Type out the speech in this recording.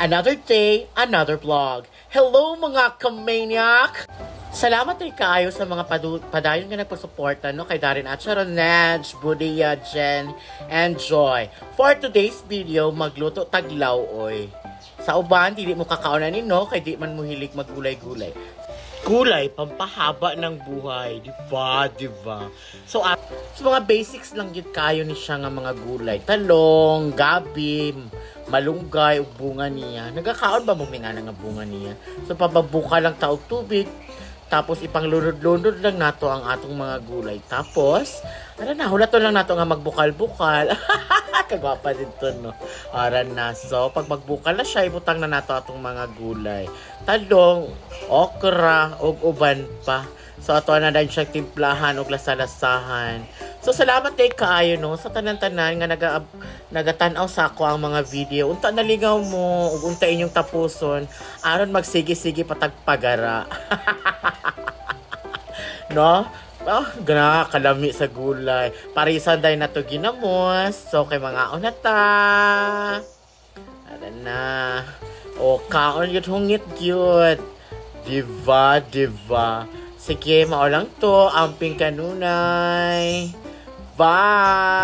Another day, another vlog. Hello mga kamaniac! Salamat ay kaayo sa mga padayon nga nagpasuporta no, kay Darin at Sharon, Nedge, Budia, Jen, and Joy. For today's video, magluto taglaw oy. Sa uban, di mo kakaunan no, kay di man mo hilig maggulay-gulay. Gulay, pampahaba ng buhay. Diba? Diba? So, so mga basics lang yun kayo ni siya nga mga gulay. Talong, gabi, malunggay, ug bunga niya. Nagkakaon ba mo nga nga bunga niya? So, pababuka lang taog tubig. Tapos, ipanglunod-lunod lang nato ang atong mga gulay. Tapos, hulato lang nato nga magbukal-bukal. Kagwapa dito, no? Aran na. So, pag magbukal na siya, ibutang na nato atong mga gulay. Talong, okra, og uban pa. So, ato na din siyang timplahan og lasalasahan. So, salamat kay kaayo, no? Sa tanan-tanan nga nagatanaw sa ako ang mga video. Unta naligaw mo, ug unta inyong tapuson. Aron magsigi-sigi patagpagara. No? Oh, gana kalami sa gulay. Parisan day na to ginamos. So, kay mga onata. Ano na. O, kaon yun hungit yun. Diba, diba. Sige, maulang to. Amping kanunay. Bye!